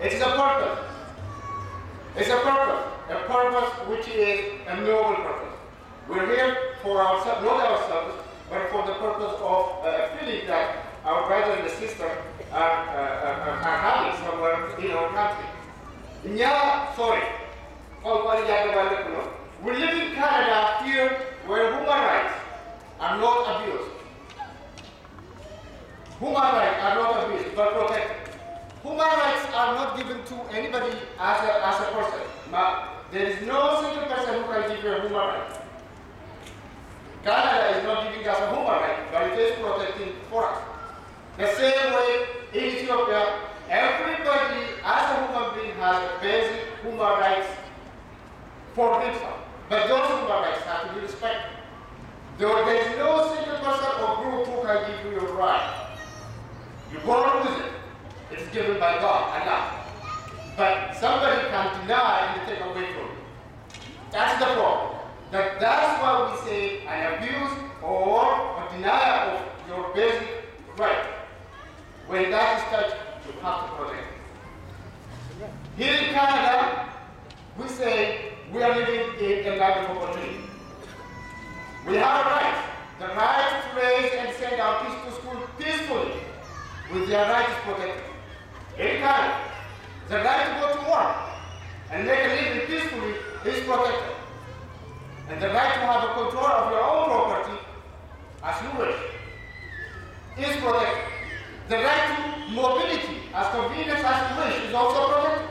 It is a purpose. It's a purpose which is a noble purpose. We're here for ourselves, not ourselves, but for the purpose of feeling that our brothers and sisters are having somewhere in our country. We live in Canada here where human rights are not abused. Human rights are not abused, but protected. Human rights are not given to anybody as a person. There is no single person who can give you a human right. Canada is not giving us a human right, but it is protecting for us. The same way in Ethiopia, everybody as a human being has a basic human rights for himself. But those human rights have to be respected. There is no single person or group who can give you your right. You're born with it. It is given by God, Allah. But somebody can deny and take away from you. That's the problem. That's why we say an abuse or a denial of your basic right. When that is touched, you have to protect it. Here in Canada, we say we are living in a land of opportunity. We have a right, the right to raise and send our kids to school peacefully, with their right is protected. In Canada, the right to go to work and make a living peacefully is protected. And the right to have a control of your own property as you wish is protected. The right to mobility as convenient as you wish is also protected.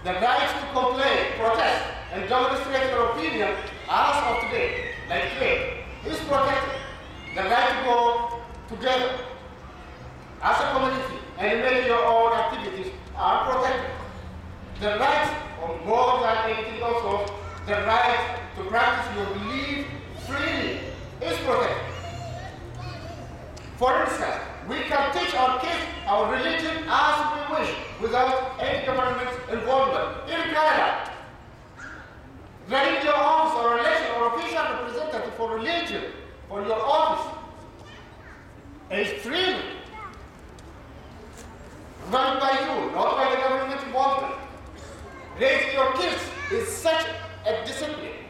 The right to complain, protest, and demonstrate your opinion as of today, like today, is protected. The right to go together as a community and make your own activities are protected. The right, or more than anything also, the right to practice your belief freely is protected. For instance, we can teach our kids our religion as we wish without any government involvement. In Canada, running your office or election or official representative for religion or your office is freely run by you, not by the government involvement. Raising your kids is such a discipline.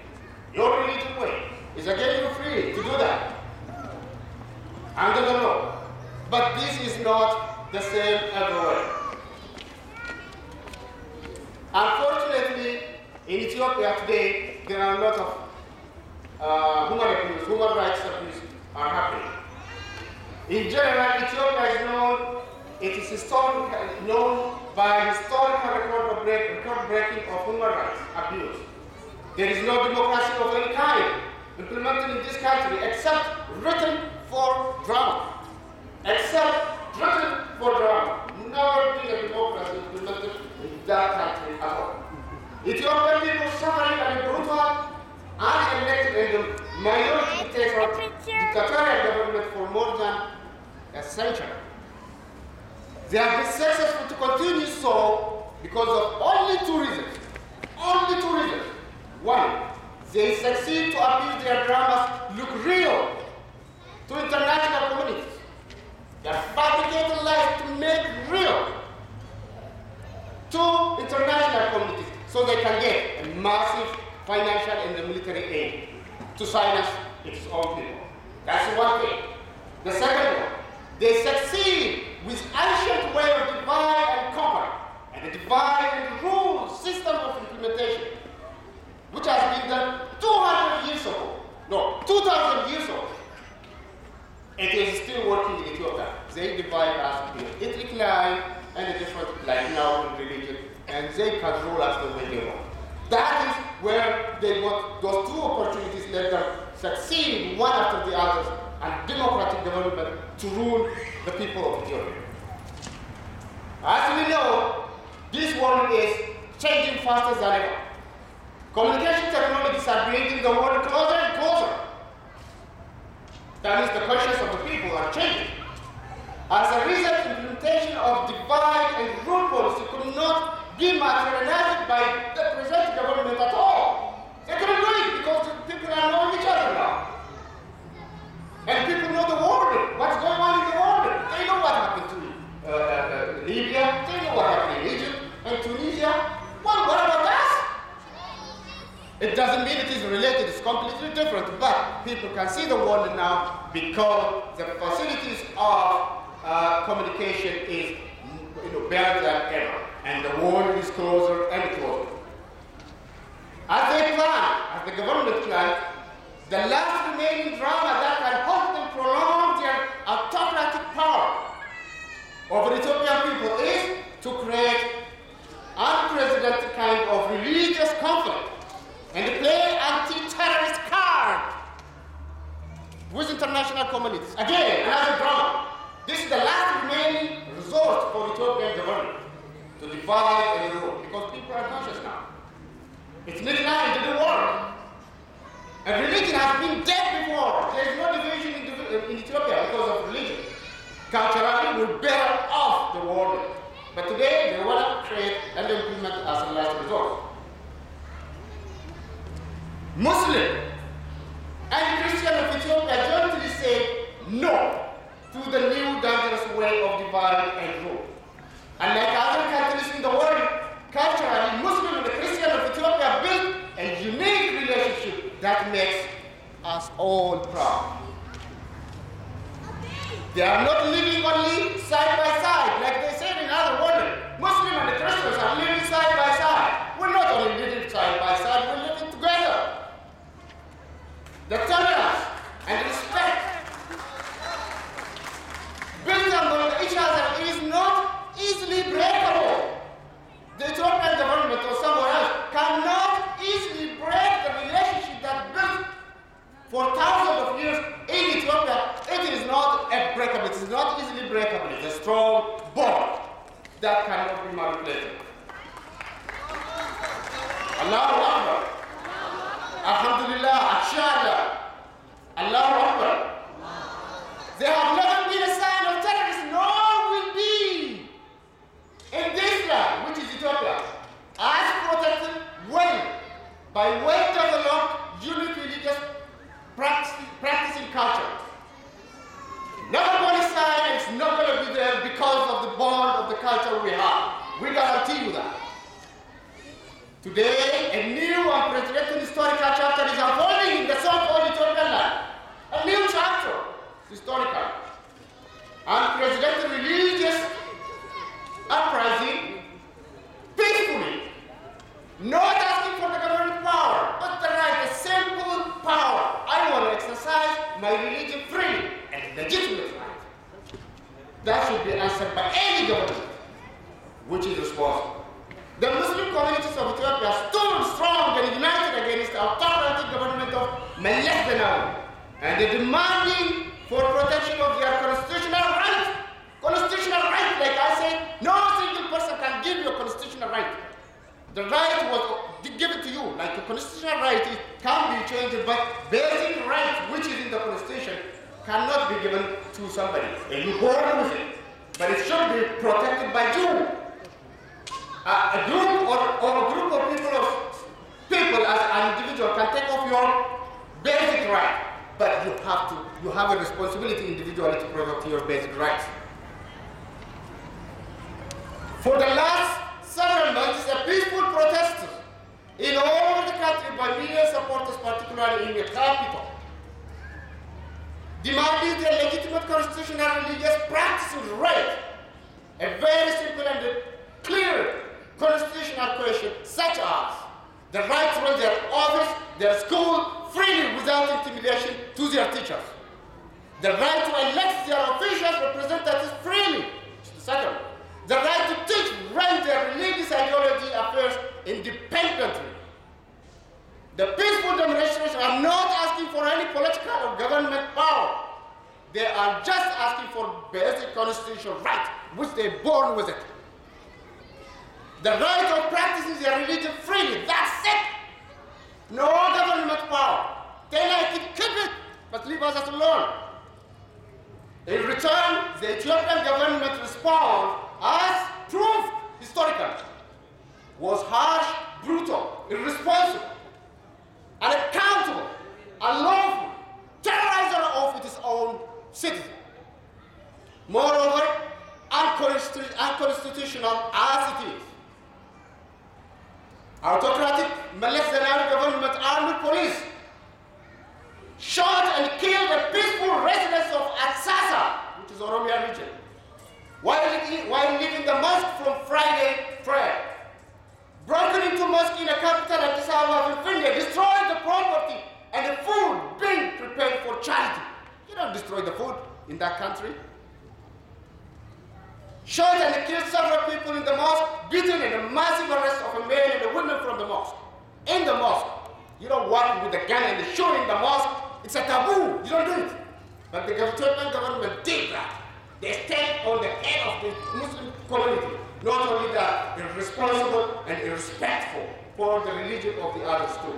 Your religion way is again you free to do that under the law. But this is not the same everywhere. Unfortunately, in Ethiopia today, there are a lot of human rights abuse are happening. In general, Ethiopia is known, it is known by historical record breaking of human rights abuse. There is no democracy of any kind implemented in this country except written for drama. Except written for drama. Never been a democracy implemented in that country at all. Ethiopian people suffering under brutal, unelected and minority dictatorial government for more than a century. They have been successful to continue so because of only two reasons. Only two reasons. One, they succeed to abuse their dramas look real to international communities. They are fabricating lies to make real to international communities so they can get a massive financial and military aid to silence its own people. That's one thing. The second one, they succeed with ancient way of divide and conquer and the divide and rule system of implementation, which has been done 200 years ago. No, 2,000 years ago. It is still working in Ethiopia. They divide us in ethnic line and a different, like now in religion, and they can rule us the way they want. That is where they got those two opportunities let them succeed one after the others and democratic development to rule the people of Ethiopia. As we know, this world is changing faster than ever. Communication technologies are bringing the world closer and closer. That means the conscience of the people are changing. As a result, implementation of divide and rule policy could not be materialized by the present government at all. They couldn't do it because people are knowing each other now. And people know the world, what's going on in the world. They know what happened to doesn't mean it is related, it's completely different, but people can see the world now because the facilities of communication is better than ever, and the world is closer and closer. As they plan, as the government planned, the last remaining drama that can help them prolong their autocratic power over Ethiopian people is to create unprecedented kind of religious conflict and play anti-terrorist card with international communities. Again, another drama. This is the last remaining resort for Ethiopian government to divide and rule, because people are conscious now. It's midnight in the world. And religion has been dead before. There is no division in Ethiopia because of religion. Culturally, we're better off the world. But today, they want to create and implement as a last resort. Muslim and Christian of Ethiopia jointly say no to the new dangerous way of divide and rule. And like other countries in the world, culturally, Muslim and the Christian of Ethiopia built a unique relationship that makes us all proud. They are not living only side by side, like they said in other words. Muslim and the Christians are living side by side. We're not only living side by side, we're living together. The tolerance and respect built among each other is not easily breakable. The Ethiopian government or someone else cannot easily break the relationship that built for thousands of years in Ethiopia. It is not breakable. It is not easily breakable. It's a strong bond that cannot be manipulated. Allahu Akbar. Alhamdulillah. Inshallah. Allahu Akbar. There have never been a sign of terrorism, nor will be in this land, which is Ethiopia, as protected well by well-developed unique religious practicing culture. Never going to sign, and it's not going to be there because of the bond of the culture we have. We guarantee you that. Today, a new unprecedented historical chapter is unfolding in the so-called Ethiopian land. A new chapter, historical. Unprecedented religious uprising, peacefully, not asking for the government power, but the right, a simple power. I want to exercise my religion freely and legitimate right. That should be answered by any government which is responsible. The Muslim communities of Ethiopia stood strong and united against the autocratic government of Meles Zenawi, and they're demanding for protection of their constitutional rights. Constitutional right, like I said, no single person can give you a constitutional right. The right was given to you, like a constitutional right, it can be changed, but basic right, which is in the constitution, cannot be given to somebody. And you born with it, but it should be protected by you. A group or a group of people as an individual can take off your basic right, but you have a responsibility individually to protect your basic rights. For the last several months, a peaceful protest in all over the country by million supporters, particularly in the capital, demanding the legitimate constitutional religious practices right. A very simple and clear constitutional question, such as the right to run their office, their school, freely without intimidation to their teachers. The right to elect their officials, representatives freely. Second, the right to teach, run their religious ideology affairs independently. The peaceful demonstrations are not asking for any political or government power. They are just asking for basic constitutional right, which they're born with it. The right of practicing their religion freely, that's it. No government power. They like it, keep it, but leave us alone. In return, the Ethiopian government response, as proved historically, was harsh, brutal, irresponsible, unaccountable, unlawful, terrorizer of its own citizens. Moreover, unconstitutional as it is. Autocratic Meles Zenawi government armed police shot and killed the peaceful residents of Atsasa, which is Oromia region, while leaving the mosque from Friday prayer. Broken into mosque in the capital Addis Ababa, Finland, destroyed the property and the food being prepared for charity. You don't destroy the food in that country. Shot and killed several people in the mosque, beaten and a massive arrest of a man and a woman from the mosque. In the mosque. You don't walk with a gun and shoot in the mosque. It's a taboo. You don't do it. But the Ethiopian government did that. They stand on the head of the Muslim community. Not only that, they're responsible and respectful for the religion of the others too.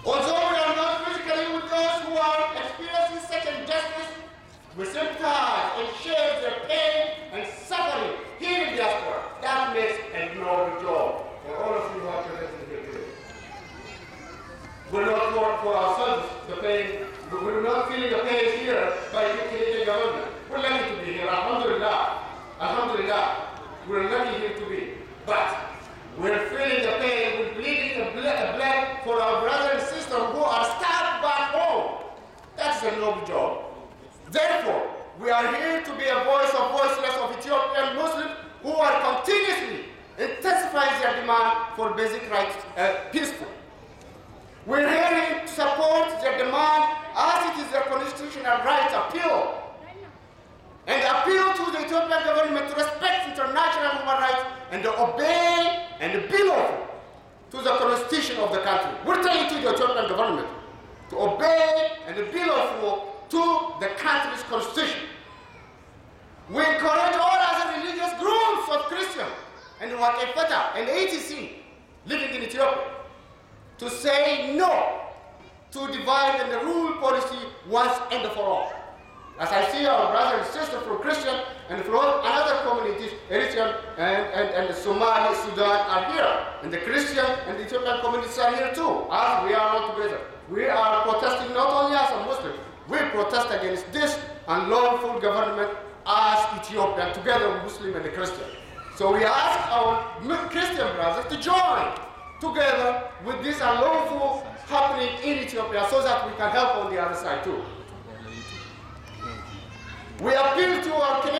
Although we are not physically with those who are experiencing such injustice, we sympathize and share their pain and suffering here in diaspora. That makes a noble job for all of you who are present here today. We're not for ourselves the pain. We're not feeling the pain here by the Canadian government. We're lucky to be here. Alhamdulillah. Alhamdulillah. We're lucky here to be. But we're feeling the pain. We're bleeding the blood for our brothers and sisters who are stabbed back home. That's a noble job. Therefore, we are here to be a voice of voiceless of Ethiopian Muslims who are continuously intensifying their demand for basic rights peaceful. We're here to support their demand as it is their constitutional right appeal. And appeal to the Ethiopian government to respect international human rights and to obey and belong to the constitution of the country. We're telling to the Ethiopian government to obey and belong to the country's constitution. We encourage all other religious groups of Christians and Wakefata and ATC living in Ethiopia to say no to divide and rule policy once and for all. As I see our brothers and sisters from Christian and from other communities, Eritrean and Somali, Sudan are here. And the Christian and the Ethiopian communities are here too, as we are all together. We are protesting not only as a Muslim, we protest against this unlawful government as Ethiopia, together with Muslim and the Christian. So we ask our Christian brothers to join together with this unlawful happening in Ethiopia so that we can help on the other side too. We appeal to our Canadian